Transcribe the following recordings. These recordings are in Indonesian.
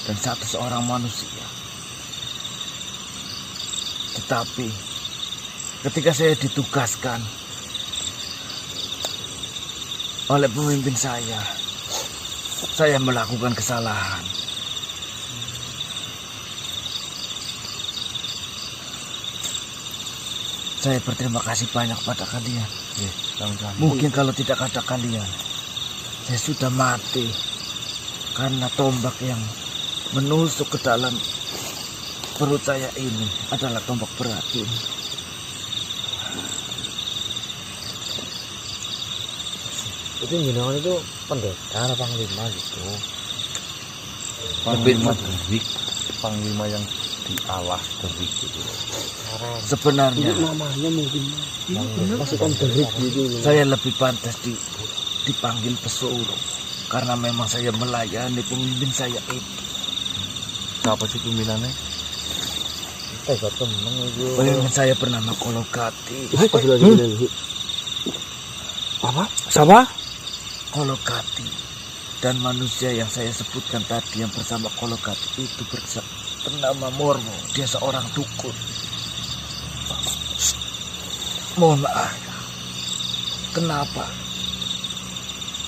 dan satu seorang manusia. Tetapi ketika saya ditugaskan oleh pemimpin saya melakukan kesalahan. Saya berterima kasih banyak pada kalian. Mungkin kalau tidak ada kalian, saya sudah mati karena tombak yang menusuk ke dalam perut saya ini adalah tombak beracun. Itu jenengan itu pendekar panglima gitu. Panglima Derik, panglima yang dialah Derik gitu. Sebenarnya Namanya mungkin pasukan Derik gitu. saya lebih pantas dipanggil pesuruh karena memang saya melayani pemimpin saya itu. Siapa sih pimpinannya? Gak temen itu. Pemimpin saya bernama Kolokati. Apa? Siapa? Kolokati. Dan manusia yang saya sebutkan tadi yang bersama Kolokati itu bernama Mormo. Dia seorang dukun. Mohon maaf. Kenapa?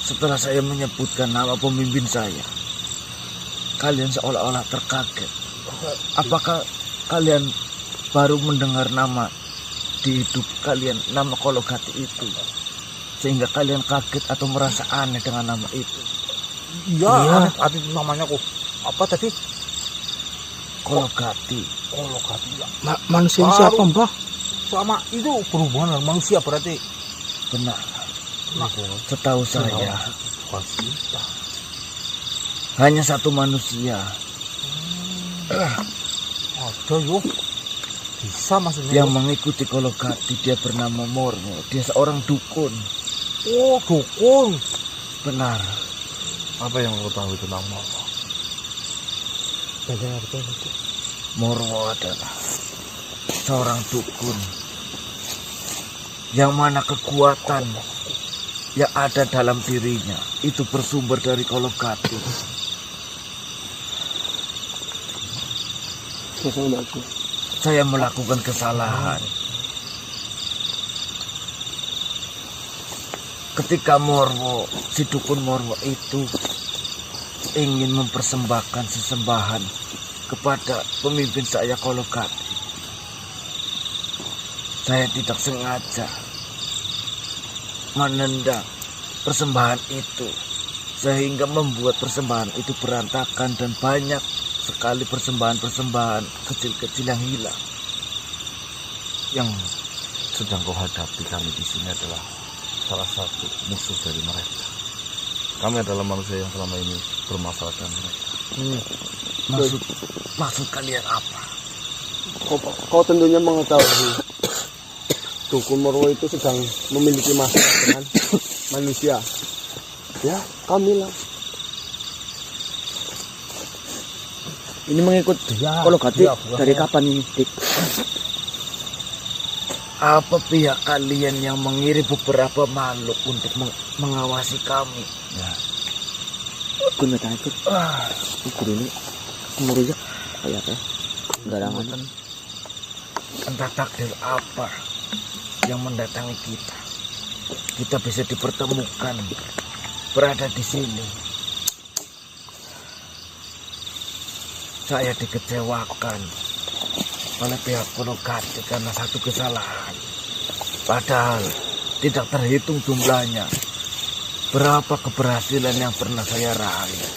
Setelah saya menyebutkan nama pemimpin saya, kalian seolah-olah terkaget. Apakah kalian baru mendengar nama di hidup kalian, nama Kolokati itu, sehingga kalian kaget atau merasa aneh dengan nama itu? Iya. Ada namanya kok. Apa tadi? Kolokati. Kolokati ya. Manusia siapa, Mbah? Sama itu berhubungan dengan manusia berarti. Benar. Setahu saya Kita. hanya satu manusia Ada yuk. Bisa maksudnya. yang mengikuti Kolokati. Dia bernama Mormo. Dia seorang dukun. Oh, dukun. Benar. Apa yang kau tahu tentang Mormo? Bagaimana betul itu? Mormo adalah seorang dukun yang mana kekuatan yang ada dalam dirinya itu bersumber dari Kolokati. Saya melakukan kesalahan ketika Mormo, si dukun Mormo itu ingin mempersembahkan sesembahan kepada pemimpin saya Kolokati. Saya tidak sengaja menendang persembahan itu sehingga membuat persembahan itu berantakan dan banyak sekali persembahan-persembahan kecil-kecil yang hilang. Yang sedang kau hadapi kami di sini adalah salah satu musuh dari mereka. Kami adalah manusia yang selama ini bermasalah dengan mereka. Maksud kalian apa? Kau tentunya mengetahui dukun Morwo itu sedang memiliki masalah dengan manusia. Ya, kamilah. Ini mengikut Kolokati dari kapan ini, Dik? Apa pihak kalian yang mengirim beberapa makhluk untuk mengawasi kami? Ya, Gue nggak tahu ikut. Ikut ini. Merujak kayaknya. Garangan. Entah takdir apa yang mendatangi kita. Kita bisa dipertemukan berada di sini. Saya dikecewakan oleh pihak Kolokati karena satu kesalahan. Padahal tidak terhitung jumlahnya berapa keberhasilan yang pernah saya raih.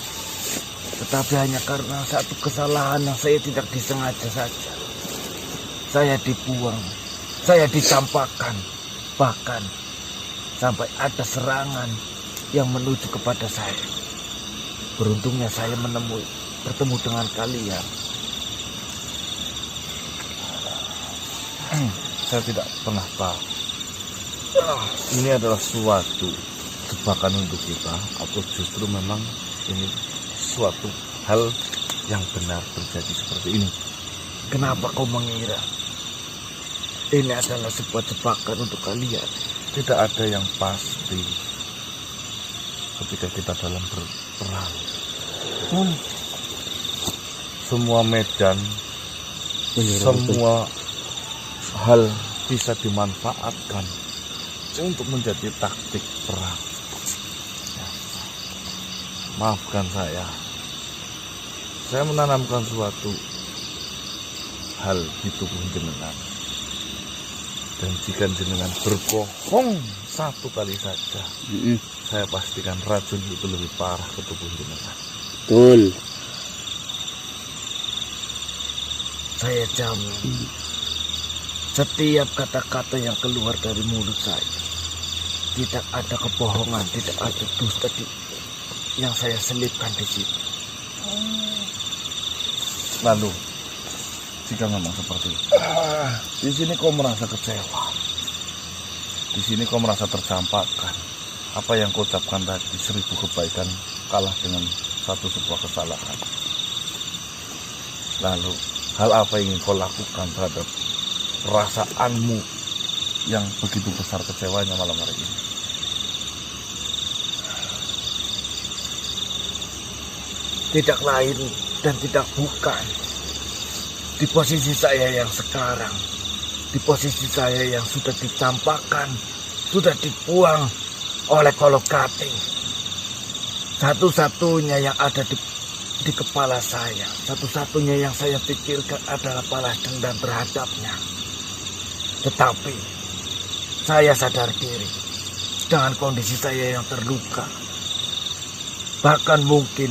Tetapi hanya karena satu kesalahan yang saya tidak disengaja saja, saya dibuang, saya dicampakkan, bahkan sampai ada serangan yang menuju kepada saya. Beruntungnya saya bertemu dengan kalian. saya tidak pernah tahu. Ini adalah suatu jebakan untuk kita, atau justru memang ini suatu hal yang benar terjadi seperti ini. Kenapa kau mengira ini adalah sebuah jebakan untuk kalian? Tidak ada yang pasti ketika kita dalam berperang. semua medan, semua hal bisa dimanfaatkan untuk menjadi taktik perang. Ya. Maafkan saya menanamkan suatu hal di tubuh jenengan, dan jika jenengan berbohong satu kali saja, saya pastikan racun itu lebih parah ke tubuh jenengan. Betul. Saya jamin setiap kata-kata yang keluar dari mulut saya tidak ada kebohongan, tidak ada dusta yang saya selipkan di situ. Lalu, jika memang seperti itu, di sini kau merasa kecewa, di sini kau merasa tercampakkan. Apa yang kau ucapkan tadi, 1000 kebaikan kalah dengan sebuah kesalahan. Lalu, hal apa yang ingin kau lakukan terhadap perasaanmu yang begitu besar kecewanya malam hari ini? Tidak lain dan tidak bukan di posisi saya yang sekarang, di posisi saya yang sudah dicampakkan, sudah dibuang oleh Kolokati. Satu-satunya yang ada di kepala saya, satu-satunya yang saya pikirkan adalah balas dendam terhadapnya. Tetapi saya sadar diri dengan kondisi saya yang terluka. Bahkan mungkin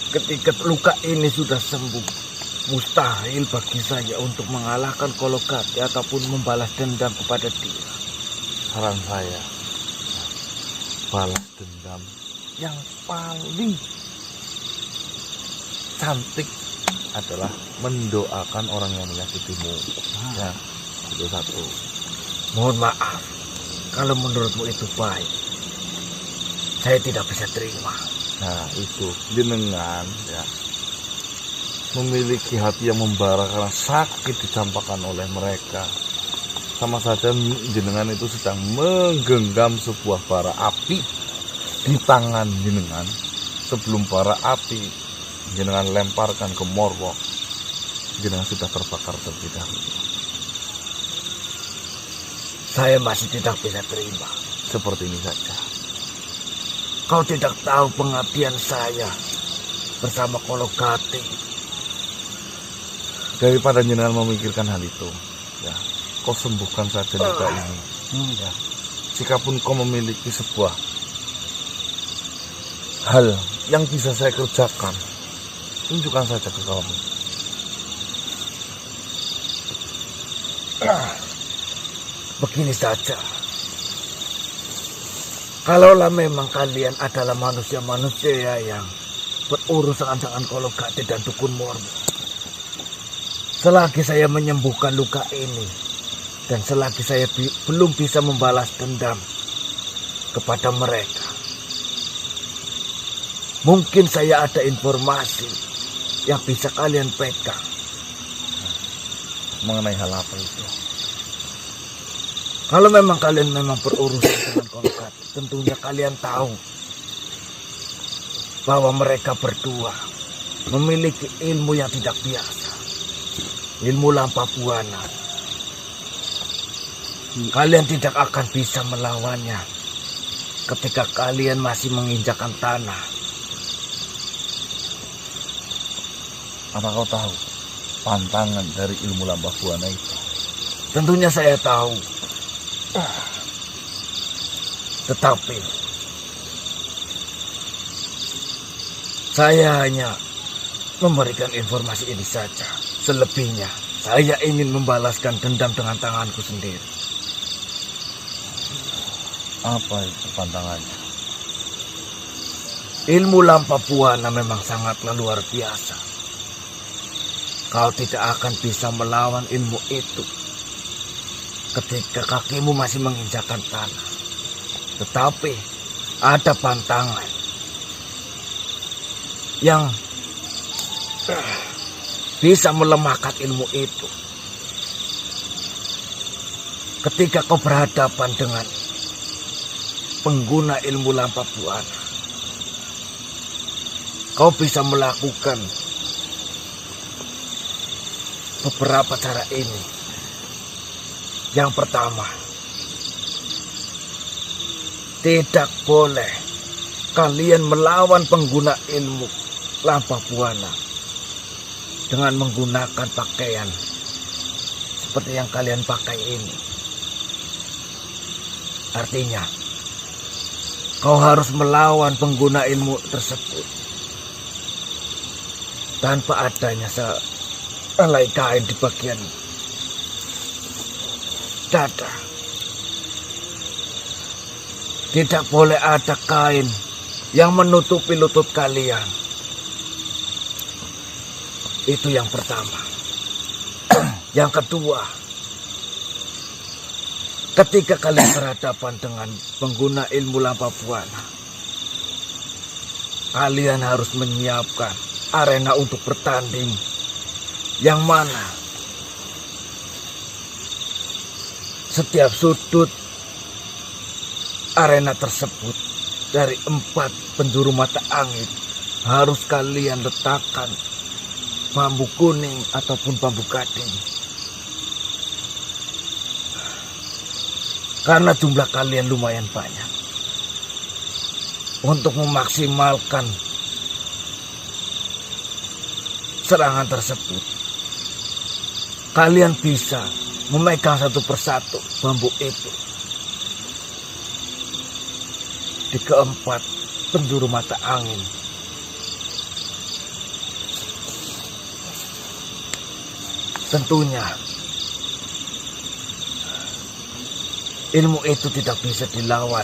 ketika luka ini sudah sembuh, mustahil bagi saya untuk mengalahkan Kolokati ataupun membalas dendam kepada dia. Saran saya, balas dendam yang paling cantik adalah mendoakan orang yang menyakitimu. Ya, itu satu. Mohon maaf, kalau menurutmu itu baik, saya tidak bisa terima. Nah, itu jenengan ya memiliki hati yang membara karena sakit dicampakkan oleh mereka. Sama saja jenengan itu sedang menggenggam sebuah bara api di tangan jenengan. Sebelum bara api jenengan lemparkan ke Morwok, jenengan sudah terbakar terlebih dahulu. Saya masih tidak bisa terima. Seperti ini saja. Kau tidak tahu pengabdian saya bersama Kolokati. Daripada jenengan memikirkan hal itu, ya, kau sembuhkan saja luka ini. Ya. Jikapun kau memiliki sebuah hal yang bisa saya kerjakan, tunjukkan saja ke kamu. Begini saja. Kalaulah memang kalian adalah manusia-manusia yang berurusan dengan Kolokati dan Dukun Mormo, selagi saya menyembuhkan luka ini dan selagi saya belum bisa membalas dendam kepada mereka, mungkin saya ada informasi yang bisa kalian pegang. Mengenai hal apa itu? Kalau memang kalian memang berurusan dengan Kolokati, tentunya kalian tahu bahwa mereka berdua memiliki ilmu yang tidak biasa, ilmu lampah buana. Kalian tidak akan bisa melawannya ketika kalian masih menginjakan tanah. Apa kau tahu pantangan dari ilmu lampah buana itu? Tentunya saya tahu. Tetapi saya hanya memberikan informasi ini saja. Selebihnya saya ingin membalaskan dendam dengan tanganku sendiri. Apa itu pantangannya? Ilmu lampah buana memang sangatlah luar biasa. Kau tidak akan bisa melawan ilmu itu ketika kakimu masih menginjakan tanah. Tetapi ada pantangan yang bisa melemahkan ilmu itu. Ketika kau berhadapan dengan pengguna ilmu lampah buana, kau bisa melakukan beberapa cara ini. Yang pertama, tidak boleh kalian melawan pengguna ilmu lampah buana dengan menggunakan pakaian seperti yang kalian pakai ini. Artinya, kau harus melawan pengguna ilmu tersebut tanpa adanya sehelai kain di bagian dada. Tidak boleh ada kain yang menutupi lutut kalian. Itu yang pertama. Yang kedua, ketika kalian berhadapan dengan pengguna ilmu lampah buana, kalian harus menyiapkan arena untuk bertanding, yang mana setiap sudut arena tersebut dari 4 penjuru mata angin harus kalian letakkan bambu kuning ataupun bambu gading. Karena jumlah kalian lumayan banyak. Untuk memaksimalkan serangan tersebut, kalian bisa memegang satu persatu bambu itu di keempat penjuru mata angin. Tentunya ilmu itu tidak bisa dilawan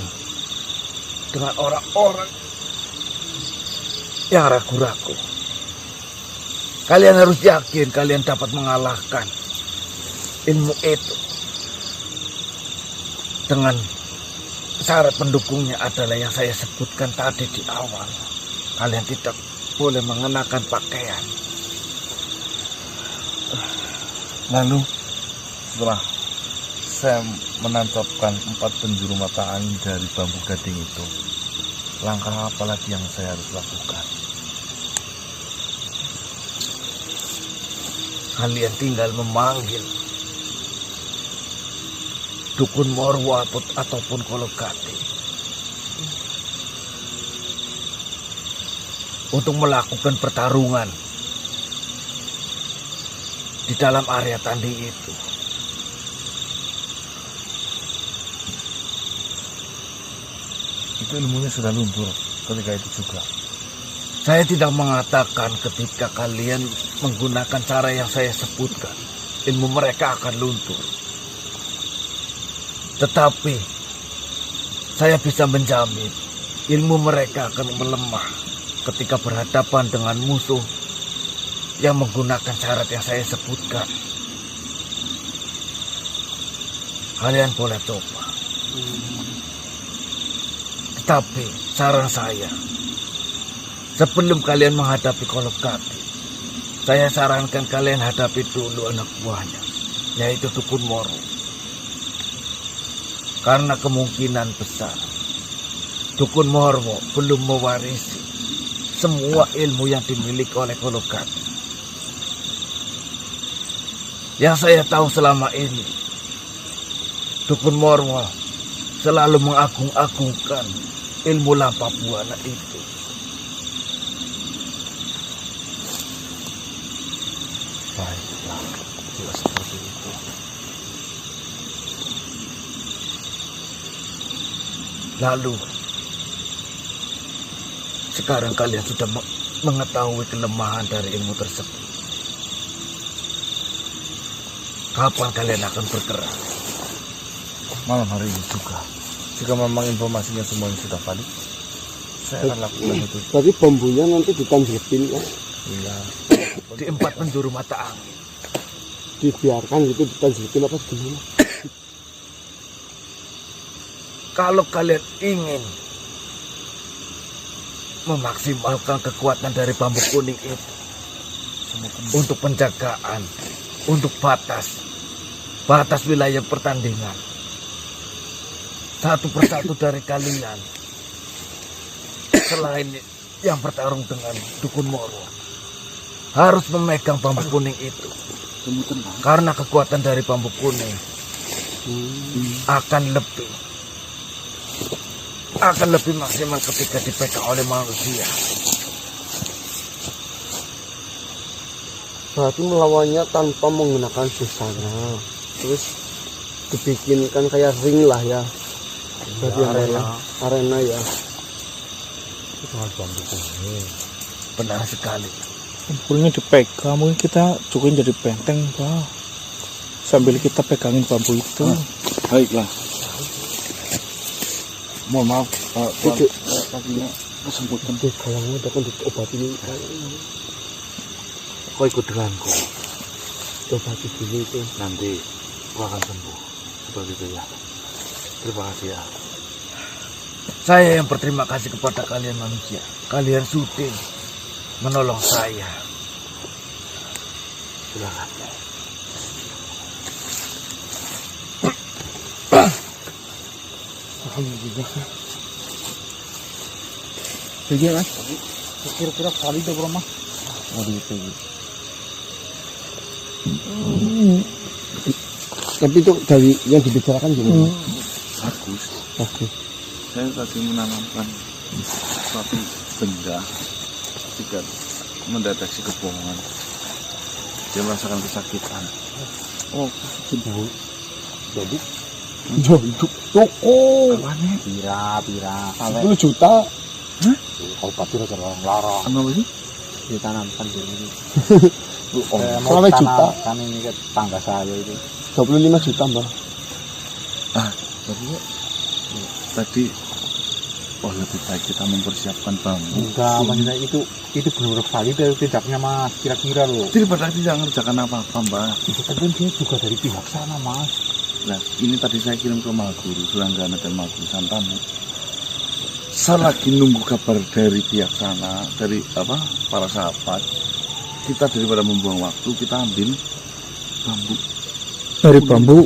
dengan orang-orang yang ragu-ragu. Kalian harus yakin kalian dapat mengalahkan ilmu itu. Dengan syarat pendukungnya adalah yang saya sebutkan tadi di awal. Kalian tidak boleh mengenakan pakaian. Lalu setelah saya menancapkan 4 penjuru mata angin dari bambu gading itu, langkah apa lagi yang saya harus lakukan? Kalian tinggal memanggil dukun Morwo ataupun Kolokati untuk melakukan pertarungan di dalam area tanding itu. Itu ilmunya sudah luntur ketika itu juga. Saya tidak mengatakan ketika kalian menggunakan cara yang saya sebutkan, ilmu mereka akan luntur. Tetapi saya bisa menjamin ilmu mereka akan melemah ketika berhadapan dengan musuh yang menggunakan syarat yang saya sebutkan. Kalian boleh coba. Tetapi saran saya, sebelum kalian menghadapi Kolokati, saya sarankan kalian hadapi dulu anak buahnya, yaitu Dukun Morwo. Karena kemungkinan besar Dukun Morwo belum mewarisi semua ilmu yang dimiliki oleh Kolokati. Yang saya tahu selama ini, Dukun Morwo selalu mengagung-agungkan ilmu lampah buana itu. Baiklah, jika seperti itu. Lalu, sekarang kalian sudah mengetahui kelemahan dari ilmu tersebut. Kapan kalian akan bergerak? Malam hari ini juga. Jika memang informasinya semuanya sudah valid, saya akan lakukan itu. Berarti bambunya nanti ditanjepin ya? Iya. Di 4 penjuru mata angin. Dibiarkan gitu ditanjepin apa gimana? Kalau kalian ingin memaksimalkan kekuatan dari bambu kuning itu untuk penjagaan, untuk batas wilayah pertandingan, satu persatu dari kalian selain yang bertarung dengan Dukun Morwo harus memegang bambu kuning itu Karena kekuatan dari bambu kuning akan lebih maksimal ketika dipegang oleh manusia. Berarti melawannya tanpa menggunakan busana. Terus dibikinkan kayak ring lah ya. Berarti arena ya. Benar sekali. Bambunya dipegang, mungkin kita cukup jadi benteng, Pak. Sambil kita pegangin bambu itu. Baiklah. Mohon maaf, kakinya kesembutan. Kalangnya udah kan diobati ini. Kau ikut denganku. Diobati dulu itu. Nanti kau akan sembuh. Seperti itu ya. Terima kasih ya. Saya yang berterima kasih kepada kalian manusia. Kalian sudi menolong saya. Silakan. Alhamdulillah. Jadi Mas, kira-kira kali itu berapa? Tapi itu dari yang dibicarakan gimana? Bagus. Bagus. Saya tadi menanamkan suatu benda ketika mendeteksi kebohongan. Dia merasakan kesakitan. Oh, jauh. Jadi jauh itu toko. Pira 10 juta. obat itu larang-larang Apa sih? ditanamkan di ini. Sampai juta. Kan ini ke tangga saya itu. 25 juta, Mbak. Tadi lebih baik kita mempersiapkan bambu. Enggak, maksudnya itu benar-benar valid atau tidaknya Mas, kira-kira loh. Daripada tidak mengerjakan apa-apa, Mbak. Itu kan dia juga dari pihak sana Mas. Nah, ini tadi saya kirim ke Mahaguru, Sulanggana dan Mahaguru Santamu. Saya lagi nunggu kabar dari pihak sana, dari para sahabat. Kita daripada membuang waktu, kita ambil bambu. Dari bambu.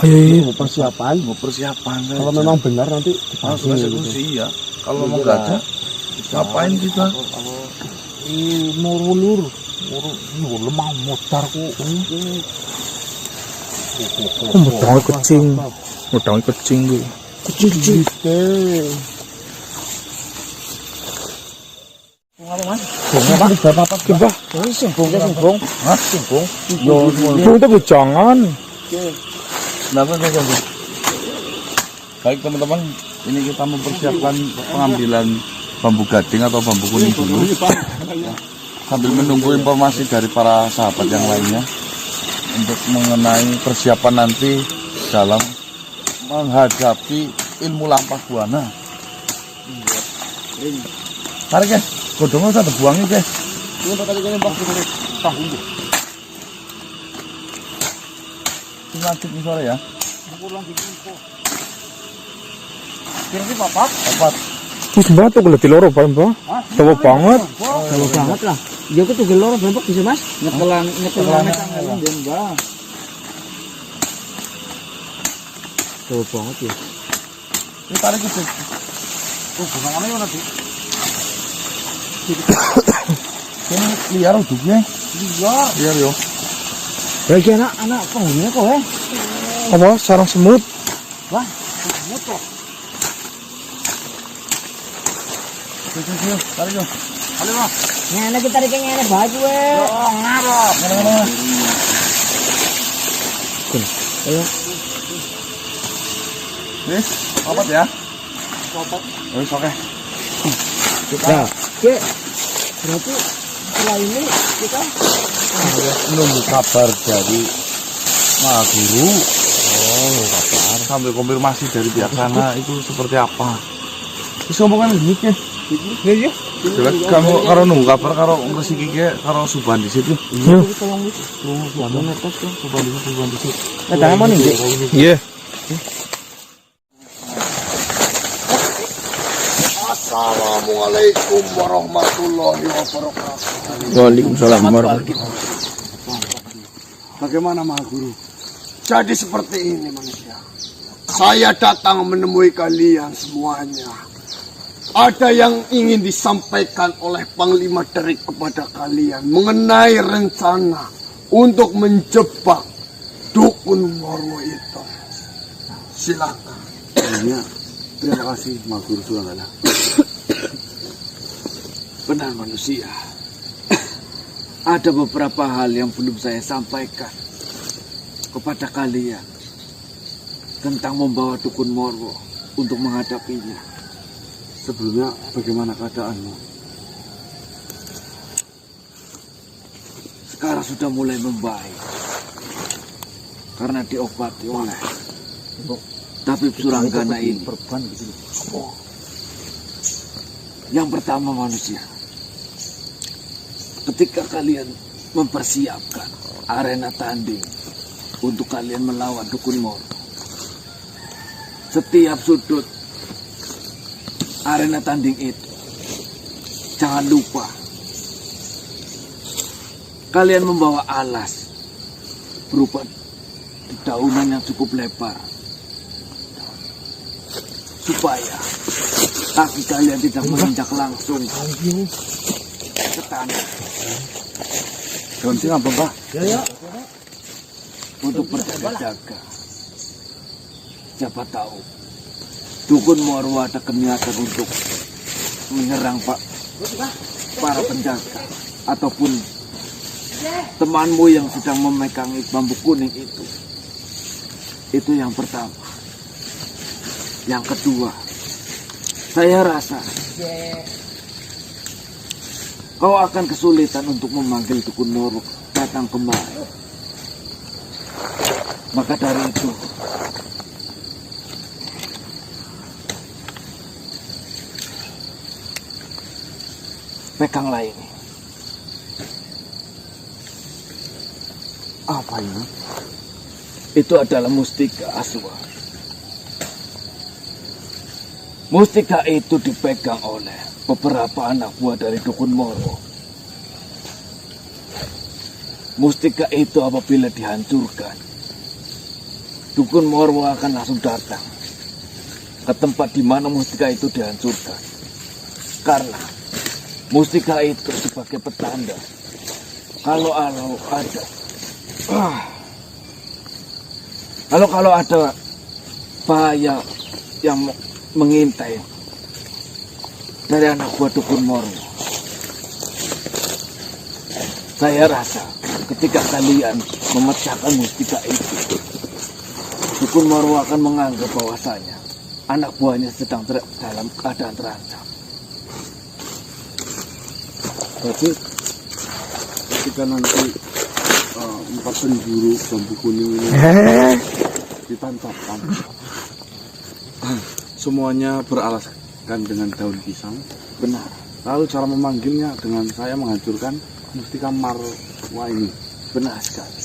Ayo, Mau persiapan. Mau persiapan. Kalau memang benar nanti langsung eksekusi ya. Kalau memang nggak ada, ngapain kita? Murulur lemah mutar kok. mudangnya kecing. Mudangnya kecing gue. kecil. Singkong. Hah? Singkong? Itu tapi jangan. Kenapa saya ganggu? Baik teman-teman, ini kita mempersiapkan pengambilan bambu gading atau bambu kuning dulu. Sambil menunggu informasi dari para sahabat yang lainnya untuk mengenai persiapan nanti dalam menghadapi ilmu lampah buana. Tarik ya, godongnya sudah buangin guys. Lanjut nih sore ya. Kira-kira papat? Dapat. Wis mbak tuh kalau loro Pak mbak. Tahu banget. Jauh banget lah. Dia tuh tuh loro berapa bisa Mas? Nyetelan dan Mbak. Jauh banget ya. Ini tarik itu. Gunungannya mana sih? Ini liar uduknya. Liar yo. Bagi anak penghuninya kok Apa sarang semut? Wah, semut kok. Yuk, tarik yo. Halo Mas. Ngene kita tarik ngene baju ngarep. Ayo. Wis, papat ya. Papat. Wis oke. Nah, berarti setelah ini kita Nunggu kabar dari Mahaguru. Kabar. Sambil konfirmasi dari pihak sana itu seperti apa. Terus ngomongan gini ya. iya. Jelas kamu karo nunggu kabar karo ngresi iki karo Suban di situ. Iya. Tolong wis. Jangan netes kan Suban di situ. Nah, mana nih? Iya. Assalamualaikum warahmatullahi wabarakatuh. Waalaikumsalam warahmatullahi. Bagaimana Mahaguru? Jadi seperti ini manusia. Saya datang menemui kalian semuanya. Ada yang ingin disampaikan oleh Panglima Derik kepada kalian mengenai rencana untuk menjebak dukun Morwo itu. Silakan. Ya, terima kasih Maguru Sulanggana. Benar manusia. Ada beberapa hal yang belum saya sampaikan kepada kalian tentang membawa dukun Morwo untuk menghadapinya. Sebelumnya bagaimana keadaanmu? Sekarang sudah mulai membaik karena diobati oleh tabib Suranggana ini. Yang pertama manusia, ketika kalian mempersiapkan arena tanding untuk kalian melawan dukun Morwo, setiap sudut arena tanding itu jangan lupa kalian membawa alas berupa dedaunan yang cukup lebar supaya kaki kalian tidak menginjak langsung ke tanah. Daun sing apa, Mbak? Untuk berjaga-jaga. Siapa tahu dukun Morwo ada keniatan untuk menyerang para penjaga ataupun temanmu yang sedang memegangi bambu kuning itu. Itu yang pertama. Yang kedua, saya rasa kau akan kesulitan untuk memanggil dukun Morwo datang kemari. Maka dari itu, peganglah ini. Apa ini? Itu adalah mustika Aswa. Mustika itu dipegang oleh beberapa anak buah dari dukun Morwo. Mustika itu apabila dihancurkan, dukun Morwo akan langsung datang ke tempat di mana mustika itu dihancurkan. Karena mustika itu sebagai petanda kalau ada bahaya yang mengintai dari anak buah dukun Morwo. Saya rasa ketika kalian memecahkan mustika itu, dukun Morwo akan menganggap bahwasanya anak buahnya sedang dalam keadaan terancam. Berarti ketika nanti 4 penjuru bambu kuning ini ditancapkan, semuanya beralaskan dengan daun pisang. Benar. Lalu cara memanggilnya dengan saya menghancurkan mustika Marwa ini. Benar sekali.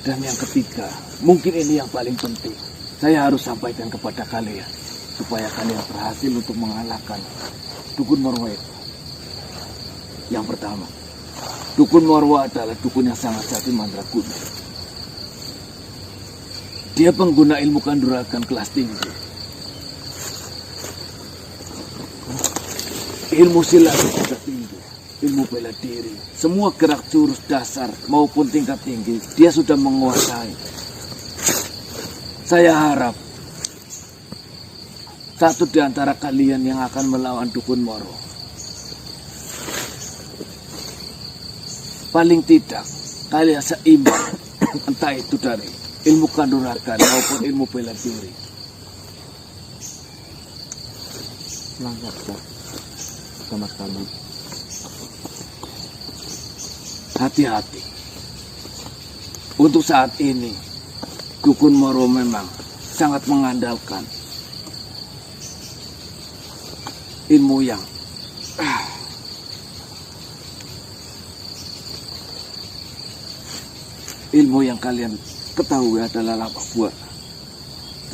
Dan yang ketiga, mungkin ini yang paling penting, saya harus sampaikan kepada kalian supaya kalian berhasil untuk mengalahkan dukun Morwo itu. Yang pertama, dukun Morwo adalah dukun yang sangat sakti mandraguna. Dia pengguna ilmu kanuragan kelas tinggi. Ilmu silat juga tinggi, ilmu bela diri, semua gerak jurus dasar maupun tingkat tinggi dia sudah menguasai. Saya harap satu di antara kalian yang akan melawan dukun Morwo, paling tidak kalian seimbang, entah itu dari ilmu kanuragan maupun ilmu bela diri. Sama-sama. Hati-hati. Untuk saat ini, dukun Morwo memang sangat mengandalkan ilmu yang kalian ketahui adalah lapak buah.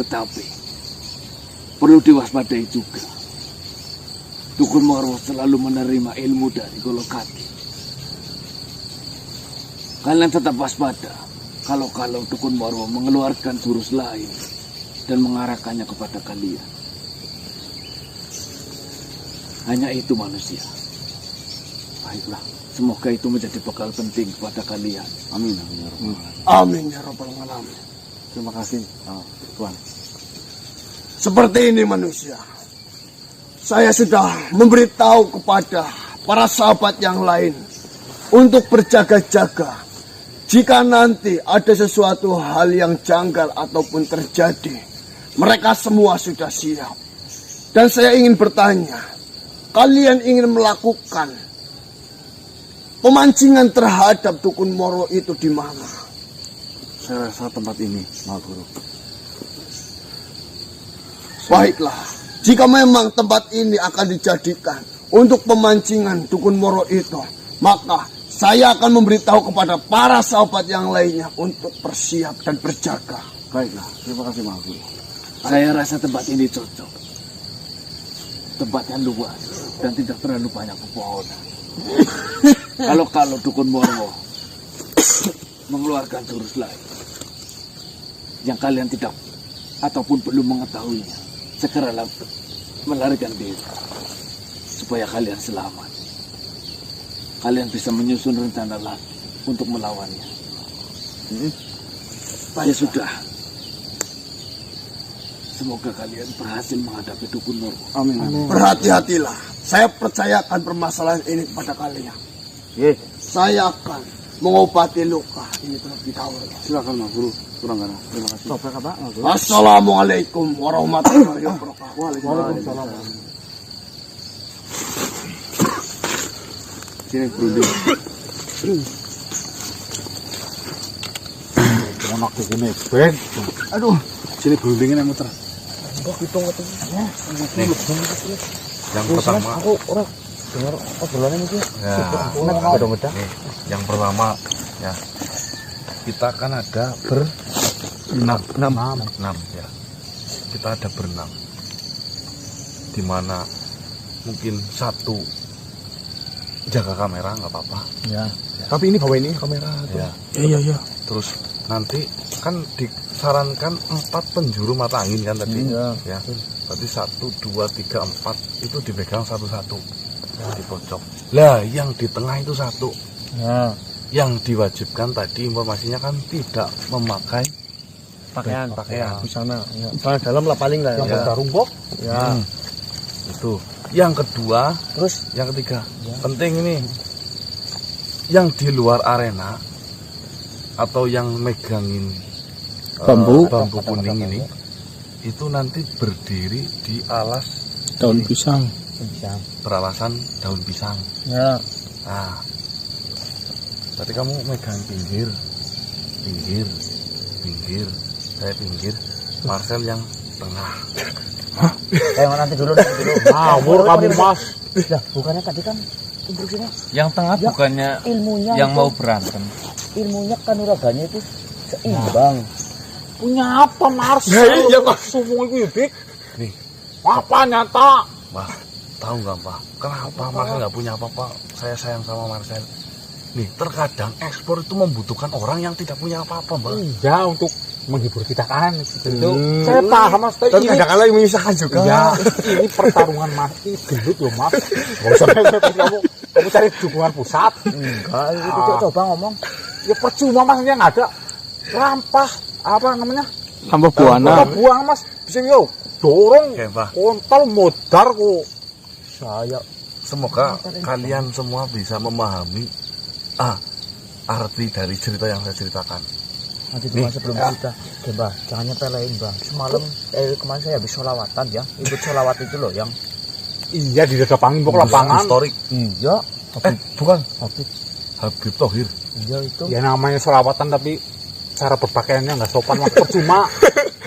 Tetapi perlu diwaspadai juga. Dukun Morwo selalu menerima ilmu dari Golokati. Kalian tetap waspada kalau dukun Morwo mengeluarkan jurus lain dan mengarahkannya kepada kalian. Hanya itu manusia. Baiklah, semoga itu menjadi bekal penting kepada kalian. Amin, amin ya Rabbal Alamin. Amin ya Rabbal Alamin. Terima kasih, Tuan. Seperti ini manusia. Saya sudah memberitahu kepada para sahabat yang lain untuk berjaga-jaga. Jika nanti ada sesuatu hal yang janggal ataupun terjadi, mereka semua sudah siap. Dan saya ingin bertanya, kalian ingin melakukan pemancingan terhadap Dukun Moro itu di mana? Saya rasa tempat ini, Mahaguru. Baiklah, jika memang tempat ini akan dijadikan untuk pemancingan Dukun Moro itu, maka saya akan memberitahu kepada para sahabat yang lainnya untuk bersiap dan berjaga. Baiklah, terima kasih Mahaguru. Saya rasa tempat ini cocok. Tempatnya luas dan tidak terlalu banyak pepohonan. Kalau Dukun Moro mengeluarkan jurus lain yang kalian tidak ataupun belum mengetahuinya, segeralah melarikan diri supaya kalian selamat. Kalian bisa menyusun rencana lagi untuk melawannya. Ya sudah. Semoga kalian berhasil menghadapi Dukun Moro. Amin, amin. Berhati-hatilah. Saya percayakan permasalahan ini kepada kalian. Saya akan mengobati luka ini terlebih dahulu. Silakan Mahaguru. Kurang karena. Terima kasih. Assalamualaikum warahmatullahi wabarakatuh. Waalaikumsalam. Sini berunding. Anak ini ben. Aduh, Sini berundingin yang muter. Yang pertama. Aku orang dengar obrolannya itu. Ya. Nih, yang pertama ya. Kita kan ada enam ya. Kita ada berenam. Di mana mungkin satu jaga kamera nggak apa-apa. Ya. Tapi ini bawa ini kamera. Ya. Iya. Terus nanti kan disarankan 4 penjuru mata angin kan tadi. Ya. Berarti 1, 2, 3, 4 itu dipegang satu-satu. Di pojok. Lah, yang di tengah itu satu. Ya. Yang diwajibkan tadi informasinya kan tidak memakai Pakaian. Busana. Ya. Soalnya dalam lah paling lah. Yang Sarung kok. Ya. Itu. Yang kedua, Terus yang ketiga, penting ini. Yang di luar arena atau yang megangin Bambu. bambu kuning ini itu nanti berdiri di alas Daun pisang. beralasan daun pisang. Ya. Nah, berarti kamu megang pinggir, saya pinggir, Marcel yang tengah. nanti dulu dulu. Ngawur kamu Mas. Lah, bukannya tadi kan instruksinya Yang tengah bukannya ilmunya yang itu, mau berantem. ilmunya kanuraganya itu seimbang. Punya apa Marcel? Ya Mas sumung itu Dik. Nih, Apa nyata? Mbak, tahu nggak Mbak? Kenapa Marcel nggak punya apa-apa? Saya sayang sama Marcel. Nih, terkadang ekspor itu membutuhkan orang yang tidak punya apa-apa, Mbak. Iya, untuk menghibur kita kan gitu. Saya paham Mas, tapi ini kadang-kala yang menyusahkan juga. ya, ini pertarungan Mas, ini gendut loh Mas. Gak usah kamu cari dukungan pusat. Enggak, itu coba ngomong. Ya percuma Mas, yang ada rampah apa namanya? Tambah Buang Mas, bisa yo dorong Oke, Mbak. kontol modar kok. Saya Semoga kalian semua bisa memahami arti dari cerita yang saya ceritakan. Nanti cuma sebelum cerita, oke Mbak, jangan nyepelein Mbak. Semalam, kemarin saya habis sholawatan ya, ikut sholawat itu loh yang iya di dada panggung lapangan. Historik. iya, Bukan. Habib, Habib Thohir. iya itu. Ya namanya sholawatan tapi cara berpakaiannya nggak sopan Mas, percuma.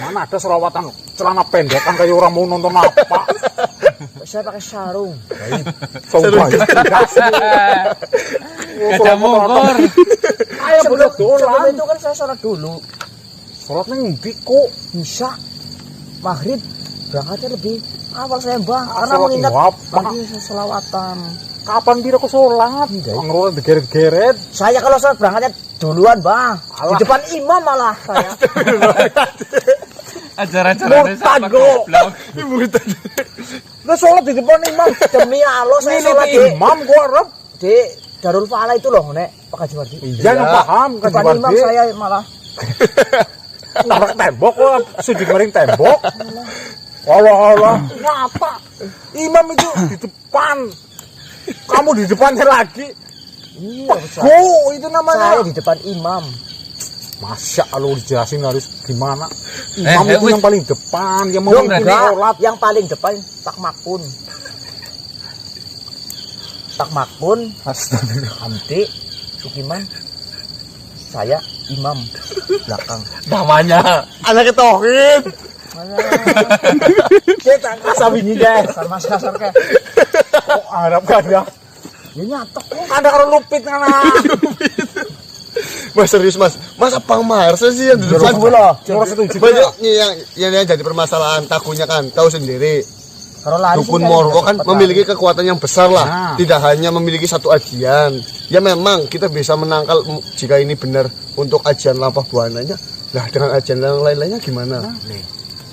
Mana ada sholawatan celana pendek kan kayak orang mau nonton apa? Saya pakai sarung. Coba Gajah mungkur. Ayo boleh Sebelum dolan. itu kan saya sholat dulu. Sholat nang ndi kok? Isya, maghrib, berangkatnya lebih awal saya Mbak. Karena sholat mengingat ngap. pagi saya sholawatan. Kapan kira kok sholat? Ngerol digeret-geret. Saya kalau sholat berangkatnya duluan Mbak. Di depan imam malah saya. Acara-acaranya Murtad sama kok. goblok. Lu sholat di depan imam. Demi Allah saya Milih sholat di imam gua Arab. di Darul Fala itu loh, Nek, Pak Haji Wardi. Iya, yang paham kan Depan imam saya malah. nabrak tembok kok, sujud miring tembok. Allah, nyata. Imam itu di depan. Kamu di depannya lagi. Iya, Go, itu namanya. saya di depan imam. Masya Allah, dijelasin harus gimana. Imam itu yang paling depan, yang Belum memimpin enggak, sholat. yang paling depan Pak Makun. Pak Makun, Hamdi, Sukiman, saya imam belakang. Namanya anak ketohin. Kita kasar ini deh, mas kasar ke. Oh, harap kan ya. Ya nyatok. Ada kalau lupit kan. Mas serius mas, masa Bang Marcel sih yang di depan Bola. Nomor 7 banyak yang jadi permasalahan. Takunya kan tahu sendiri. Kalau lari Dukun sih saya Morwo kan dapat memiliki kekuatan yang besar lah. Nah. Tidak hanya memiliki satu ajian. Ya memang kita bisa menangkal jika ini benar untuk ajian lampah buananya. Nah dengan ajian yang lain-lainnya gimana? lari.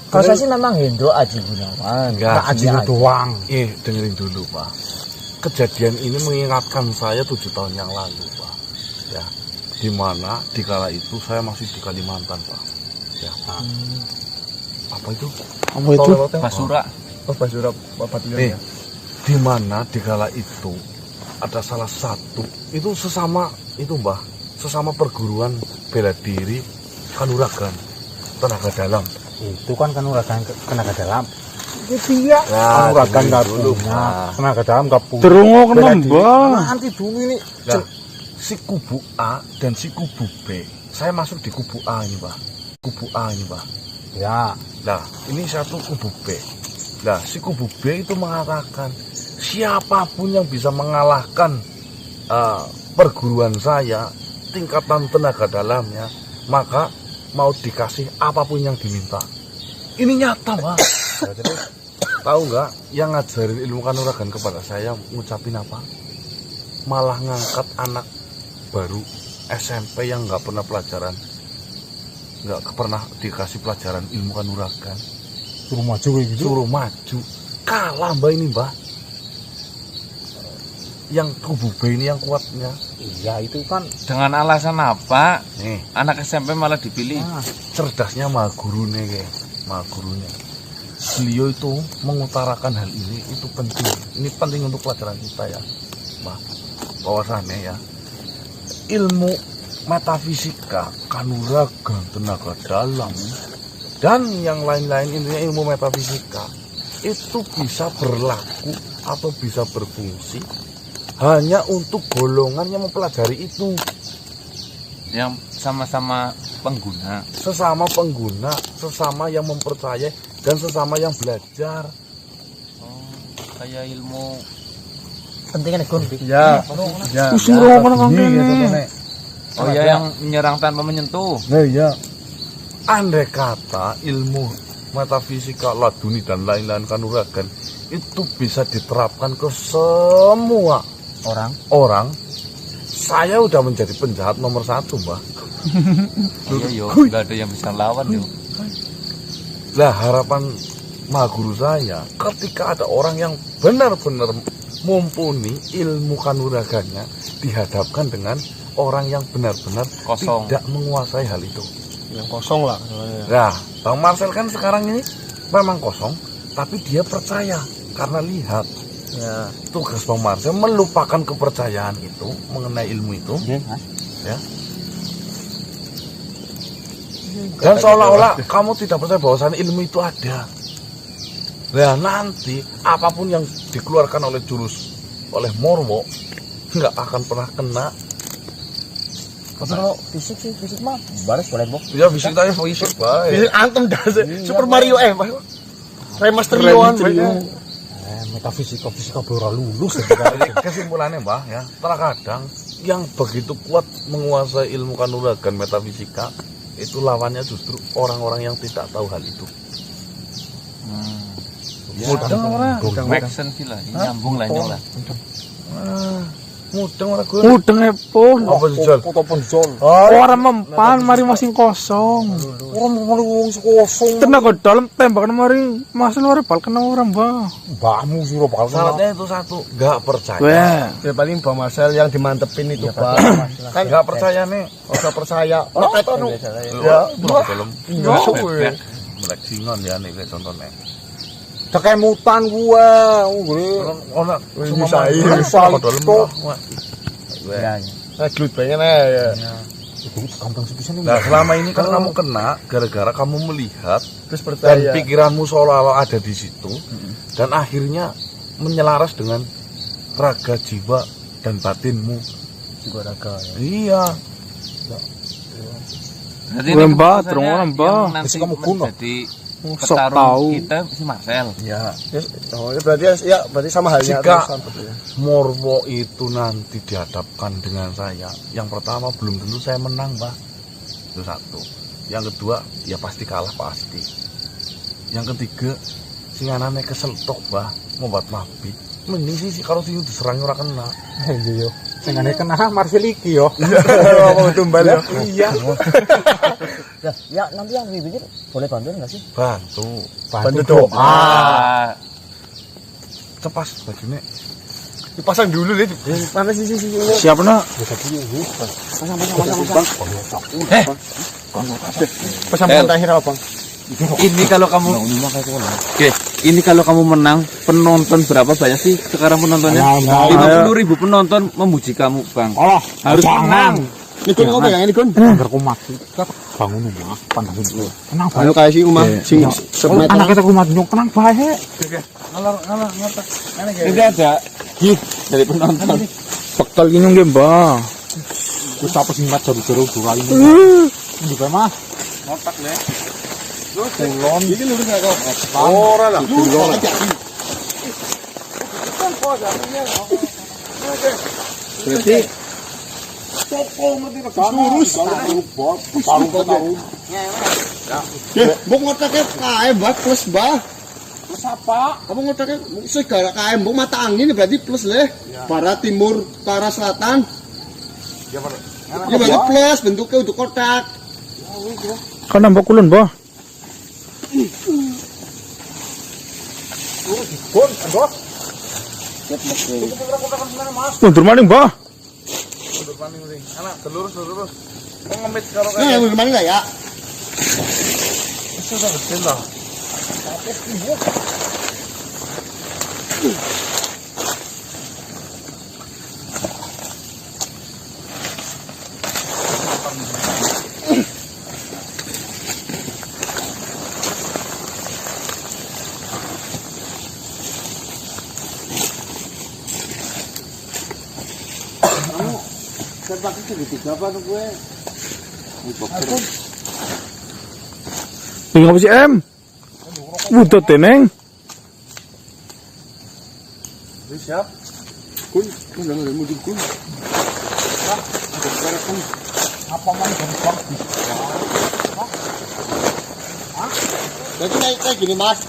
Kalau saya sih memang Hendro Aji Gunawan. Enggak, Ajinya doang. Dengerin dulu Pak. Kejadian ini mengingatkan saya 7 tahun yang lalu Pak. Ya, di mana di kala itu saya masih di Kalimantan Pak. Ya. Apa itu? Apa itu? Basura. Oh Basura Bapak Eh, di mana di kala itu ada salah satu itu sesama itu Mbah, sesama perguruan bela diri Kanuragan tenaga dalam. Itu kan kanuragan tenaga dalam. Dia Nah, kanuragan dengerin nggak dulu, punya, Pak. tenaga dalam nggak punya. Terungok Bela diri. nembah. Nanti dulu ini. Nah, si kubu A dan si kubu B. Saya masuk di kubu A ini, Pak. Kubu A ini, Pak. Ya, Nah, ini satu kubu B. Nah, si kubu B itu mengatakan siapapun yang bisa mengalahkan perguruan saya, tingkatan tenaga dalamnya, maka mau dikasih apapun yang diminta. Ini nyata, Pak. Nah, jadi, tahu nggak yang ngajarin ilmu kanuragan kepada saya ngucapin apa? Malah ngangkat anak baru SMP yang nggak pernah pelajaran, nggak pernah dikasih pelajaran ilmu kanuragan, suruh maju kayak gitu. suruh maju, kalah Mbak ini Mbak. Yang kubu B ini yang kuatnya. Iya, itu kan. Dengan alasan apa Nih, anak SMP malah dipilih? cerdasnya maha gurunya kayak, maha gurunya. Beliau itu mengutarakan hal ini itu penting. Ini penting untuk pelajaran kita ya, Mbak. Bahwasannya ya, ilmu metafisika, kanuragan, tenaga dalam, dan yang lain-lain intinya ilmu metafisika itu bisa berlaku atau bisa berfungsi hanya untuk golongan yang mempelajari itu, Yang sama-sama pengguna. sesama pengguna, sesama yang mempercayai, dan sesama yang belajar. Oh, kayak ilmu Pentingnya nih Gun. Ya, ya. Suruh mana Ini gitu Nek. oh ya yang menyerang tanpa menyentuh. Nah ya. Andai kata ilmu metafisika, laduni dan lain-lain kanuragan itu bisa diterapkan ke semua orang, saya udah menjadi penjahat nomor 1 Mbak. Iya yo, nggak ada yang bisa lawan yo. Lah harapan maha guru saya ketika ada orang yang benar-benar mumpuni ilmu kanuragannya dihadapkan dengan orang yang benar-benar Kosong. tidak menguasai hal itu. Yang kosong lah. Nah, Bang Marcel kan sekarang ini memang kosong, tapi dia percaya karena lihat. Ya. Tugas Bang Marcel melupakan kepercayaan itu mengenai ilmu itu, ya. Dan seolah-olah kamu tidak percaya bahwasannya ilmu itu ada. Nah nanti apapun yang dikeluarkan oleh oleh Morwo nggak akan pernah kena. Kalau fisik sih, fisik mah baris boleh bok. Ya fisik tanya fisik baik. Ini antem dah. Super Mario Remasterioan. Metafisika baru lulus. Jadi kesimpulannya Mbah ya, terkadang yang begitu kuat menguasai ilmu kanuragan metafisika itu lawannya justru orang-orang yang tidak tahu hal itu. Mudah orang. Make sense lah, nyambung lah nyola. Mudeng ora gue. Mudeng pun. Apa dijol? Potopon jol. Orang mempan mari masing kosong. Orang wong kosong. Tenaga dalam tembakan mari masih luar bal kena orang bah. Mbahmu suruh bakal Syaratnya itu satu, nggak percaya. Wah. Ya paling Bang Marcel yang dimantepin itu, Bang. Kan nggak percaya nih. Usah percaya. Ora anu. Ya, belum. Bebek. Melek singon ya nih kayak contohnya. Kekemutan gue. Orang Ini saya. dalam Glut pengen ya. Gampang sepisan ini. Nah selama ini kan kamu kena gara-gara kamu melihat Terus dan percaya. pikiranmu seolah-olah ada di situ dan akhirnya menyelaras dengan raga jiwa dan batinmu. Jiwa raga ya. Iya. Berarti Wah, ini Mbak, keputusannya terus orang, yang Mbak. nanti Bisa kamu bunuh. menjadi Sok petarung tahu. kita si Marcel. Ya. Oh, ya berarti sama halnya. Jika terus ya. Morwo itu nanti dihadapkan dengan saya, yang pertama belum tentu saya menang, Mbak. Itu satu. Yang kedua, ya pasti kalah pasti. Yang ketiga, singanane keseltok, Mbah, membuat mabit. Mending sih kalau sing diserang ora kena. Iya yo. Sing ngene kena Marcel iki yo. Mau tumbal ya. Iya. Ya nanti yang bibir boleh bantuin nggak sih? Bantu. Bantu doa. Ah, Cepas bajunya. Dipasang dulu deh. Mana sih. Siapa nak? Pasang terakhir apa, Bang? ini kalau kamu Oke, ini kalau kamu menang, penonton berapa banyak sih sekarang penontonnya? 50.000 penonton memuji kamu, Bang. Allah, Harus menang. Ini Kun ngopo ya ini Kun? Angger ku mati. Bangun rumah, pandangin dulu. Tenang bae. Ayo kayak si Umar sing semet. Anak kita ku mati nyok tenang bae. Ini ada gift dari penonton. Bekal ini nggih, Mbah. Wis apa sing mat jaru-jaru dua kali. Ini bae Mas. Ngotak deh. Iki lho nek kok. Ora lah. Berarti lurus. Mbok ngotake kae Mbak plus Mbak. Plus apa? Kamu ngotake segala kae mbok mata angin berarti plus le. Barat, timur, utara, selatan. Ya berarti plus bentuknya untuk kotak. Kan nambah kulon, Mbah. Gon, aduh. Mundur maning, Mbah. Anak, lurus. Mau ngemit karo Nah, yang gimana enggak ya? sudah gede lah. Tinggal apa sih, Em? Udah teneng. Siap. Kun, jangan mudik Kun. Berarti naik kayak gini Mas.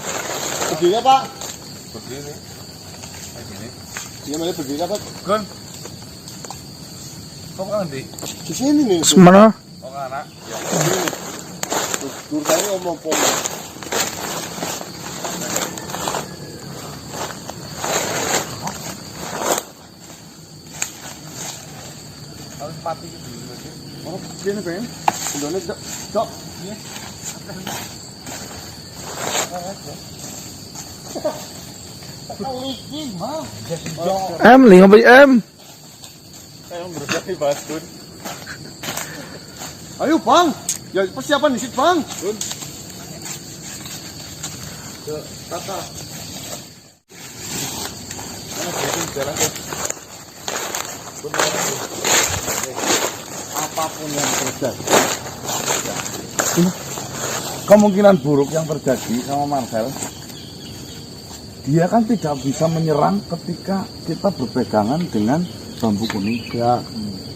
Berdiri apa? Begini. Iya malah berdiri apa? Gun. Kok kan di? Di sini nih. Semana? Oh anak. Durkanya omong pomong. Harus pati gitu. Oh, sini pengen. Udah nih, Dok. Em, ling apa sih, Em? Ayo Bang, ya persiapan di situ Bang. Apapun yang terjadi. Kemungkinan buruk yang terjadi sama Marcel, dia kan tidak bisa menyerang ketika kita berpegangan dengan bambu kuning. Ya.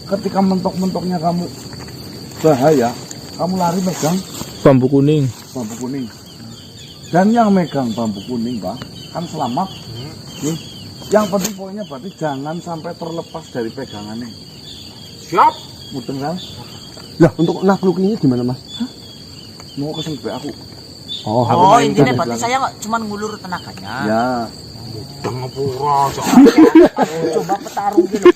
Ketika mentok-mentoknya kamu bahaya, kamu lari megang Bambu kuning. bambu kuning. Dan yang megang bambu kuning, Pak, kan selamat. Nih, Yang penting poinnya berarti jangan sampai terlepas dari pegangannya. Siap. Mudeng kan? Lah, untuk nakluk ini gimana, Mas? Mau kesel be aku. Oh, Oh, intinya berarti saya kok cuma ngulur tenaganya. Ya. Jangan pura. Coba petarung gitu.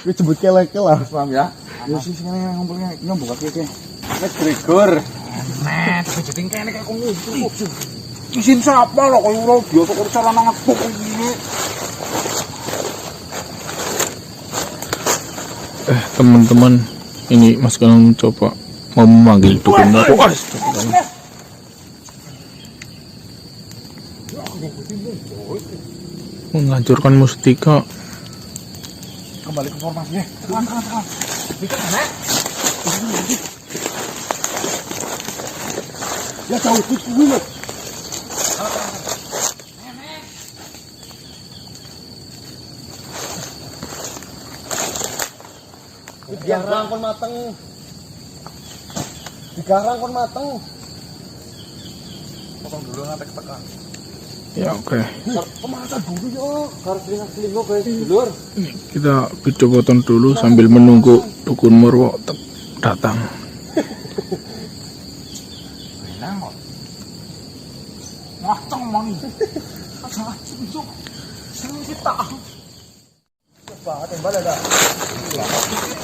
Ini jemput kelek lah. Paham ya? Ya sih sekarang ngumpulnya nyambung kaki ke. Mas Gregor. Nah, jadi kene kayak ngumpul. Isin siapa lo koyo ora biasa kok cara ngepuk ini. Teman-teman, ini Mas Ganang coba mau memanggil dukun Moro. Menghancurkan mustika. Kembali ke formasinya. Ya jauh dulu. Digarang kon mateng. Digarang kon mateng. Potong dulu ngantek tekan. Ya oke. Pemanasan dulu yo. Harus selingkuh guys, dulur. Kita video potong dulu sambil menunggu dukun Moro datang. Ngaceng mani. Aceng-aceng. Sing kita.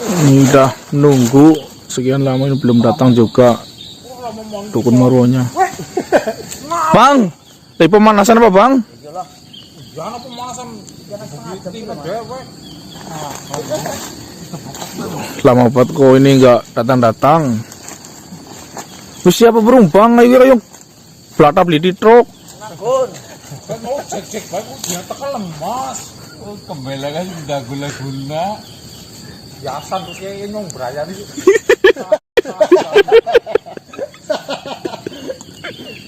Ini udah nunggu sekian lama ini belum datang juga dukun Moronya. Bang, lagi pemanasan apa Bang? Jangan pemanasan. Jangan dewe. Lama banget kok ini nggak datang-datang. Wis siapa burung Bang? Ayo kira yung belata beli di truk. Kan mau cek-cek bae kok dia tekan lemas. Oh, kembali kan udah gula-gula. Biasa tuh kayak nyong berayar itu.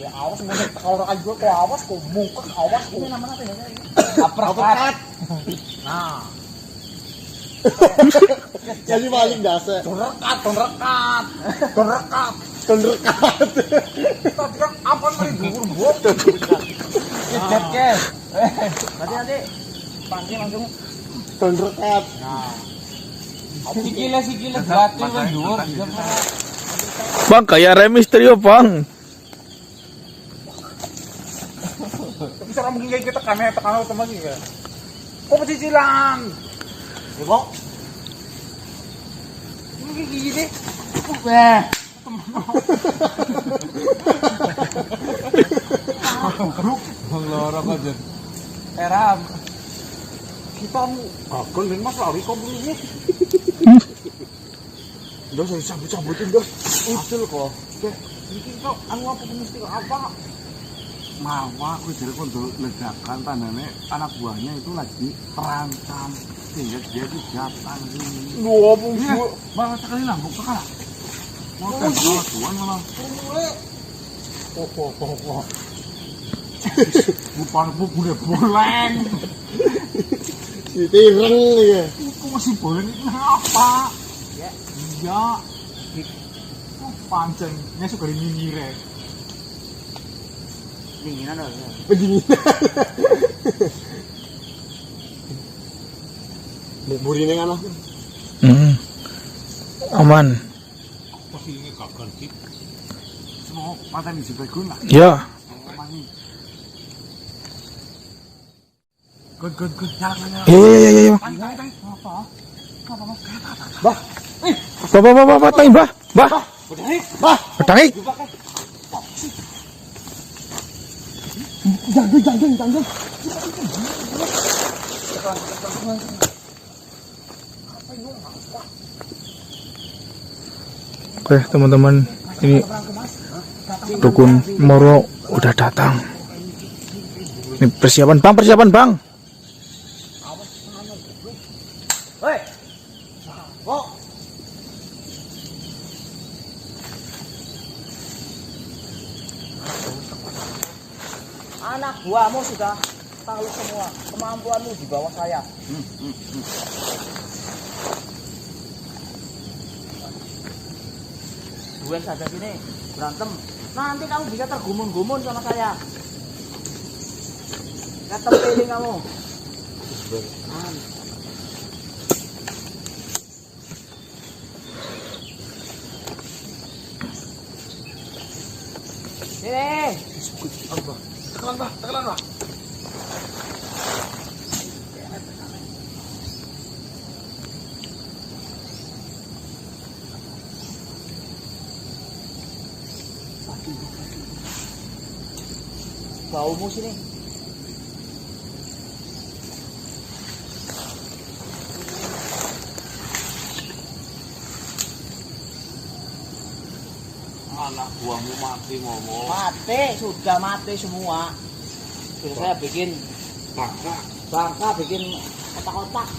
Ya awas mau kalau aja kok awas kok mungkak awas kok. Ini namanya apa ya? Aperkat. Nah, Jadi paling dasar. rekat. Tadi kan apa nih dhuwur mbok. Cek. Nanti pancing langsung. Donrekat. Sikile jatuh kan dhuwur. Bang kayak remis trio Bang. Tapi cara mungkin kayak kita tekan teman ya. Kok pecicilan? Ya kok. Ini gini. Lorong aja. Eram. Kita gagal nih Mas lari kok begini. Udah saya cabut-cabutin dah. Udel kok. Iki kok anu apa mesti apa? Mawa aku jadi untuk ledakan tandanya anak buahnya itu lagi terancam sehingga dia itu datang sini. Lu apa Iya, malah sekali lambung tekan. Mau tembak tuan malah. Oh. Bukan boleh boleng. Ditireng ya. Itu masih boleh ini apa? Ya, iya. Itu pancen, ngesuk dari nyingire. Dinginan loh. Pendinginan. Burine kan lah. Aman. Apa sih ini gagal sih? Semua mata ini sebagun lah. Ya. Gun, jangan. Iya. Apa? Bah, tangi bah. Tangi. Jangan. Oke teman-teman, ini dukun Moro udah datang. Ini persiapan bang. Hei. Kok anak buahmu sudah tahu semua kemampuanmu di bawah saya. Duel saja sini berantem, nanti kamu bisa tergumun-gumun sama saya. Ketempeling kamu. Tekelan, Pak. Baumu sini. Anak buahmu mati ngomong. Mati, sudah mati semua. Sudah saya bikin bangka bikin kotak-kotak.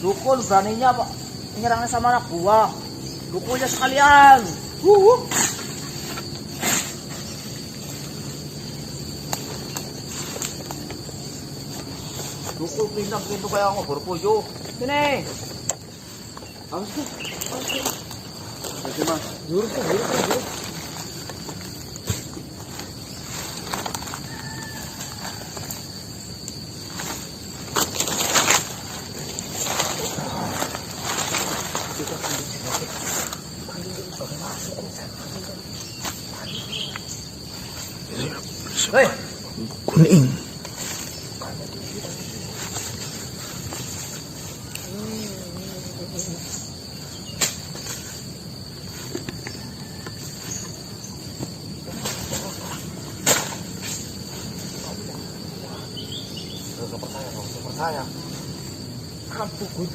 Dukun beraninya Pak menyerangnya sama anak buah. Dukunnya sekalian. Dukul pindah pintu kayak ngobor puyuh. Sini. Awas tuh. Oke mas. Jurus. Kuning. Percaya. Kampung.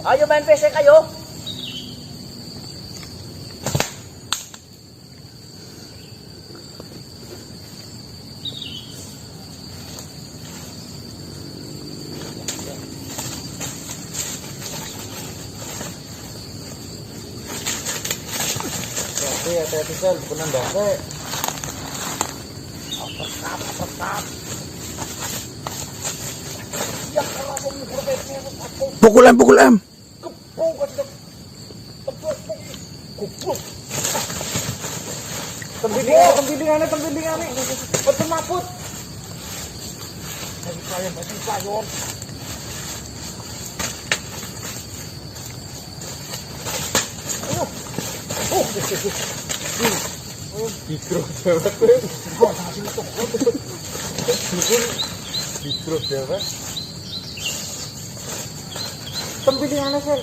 Ayo main PC kayo. Hati-hati sel, bukan ndase. Pukul M. Tembilingannya. Betul maput. Masih sayur. Dikro dewek. Kok masih metu. Dikro dewek. Tembilingannya sel.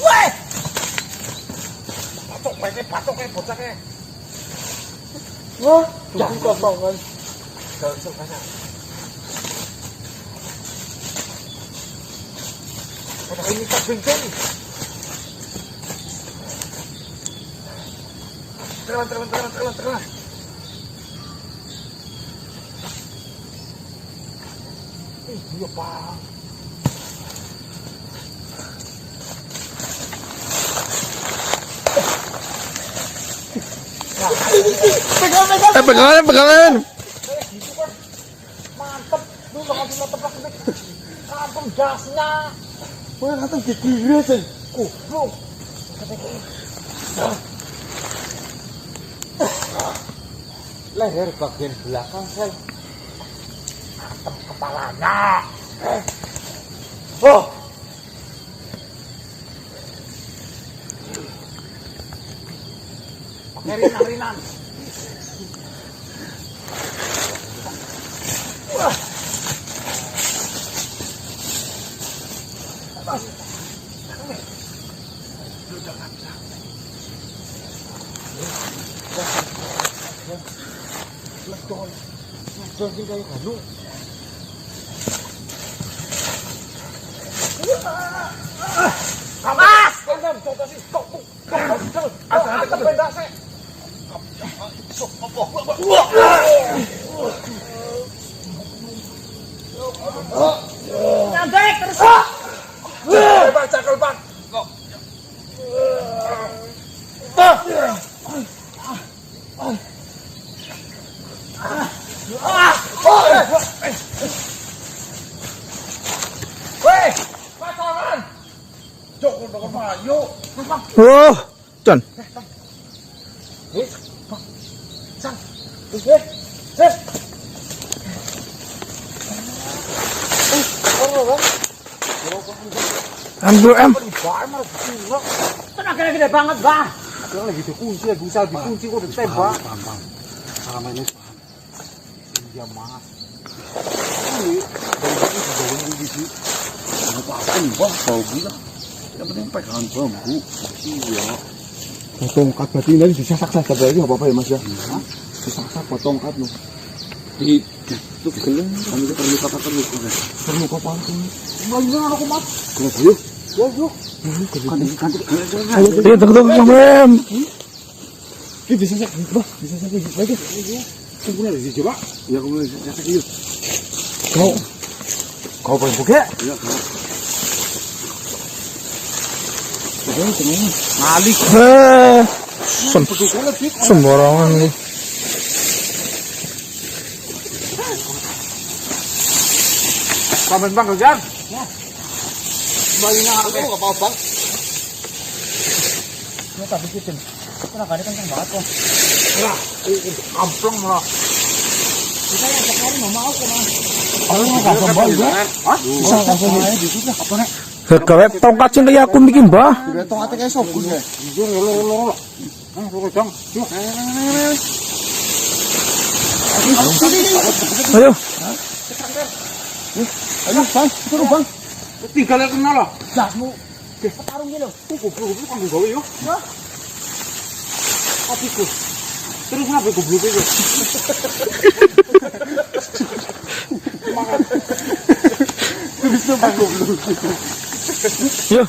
Weh! Patok bocahnya. Wah, jangan kosongan. Gak usah. Pada ini tak bengkel. Telan. Iya, Pak. Pegangan. Mantep. Lu langsung tepak kampung gasnya. Wah, kata digire sih. Goblok. Leher bagian belakang sel. Mantep kepalanya. Oh. Rinan. Nyandek terus. cekel pan. Weh, pasangan. Jok udah mayu. Oh, Jan. Ambil em. Tenaganya gede banget, Bang. Sekarang lagi dikunci, lagi usaha dikunci kok ditembak. Salam ini. Iya, Mas. Ini dari itu di sini. Apa-apa, Bang? Bau gila. Yang penting pegangan bambu. Iya. Tongkat berarti ini disasak-sasak lagi apa-apa ya Mas ya? Disasak tongkat lu. Itu geleng. Kami perlu katakan lu. Perlu kapan tuh? Enggak aku Mas. Kenapa yuk? Yuk. Iya, tunggu em. Ini disasak, bah, disasak lagi. Tunggu lagi coba. Ya kamu lihat yuk. Kau paling buka? Ya kau. Malik. Sembarangan lu. Pamen Bang Jan. Bayinya aku enggak apa-apa, Bang. Ini tapi gitu. Tenaganya kenceng banget kok. Lah, amplong lah. Kita yang sekarang mau kok, Mas. Apa nek? Gawe tongkat sing kaya aku iki, Mbah. Tongkatnya kayak sobun ya. Jujur lo. Lo Jang. Yuk. Ayo. Ayo, Bang, turun Bang. Tinggal yang kenal lah. Jasmu. Setarung gitu. Goblok kanggo gawe yo. Ya. Apiku. Terus ngapa goblok iki? Yo.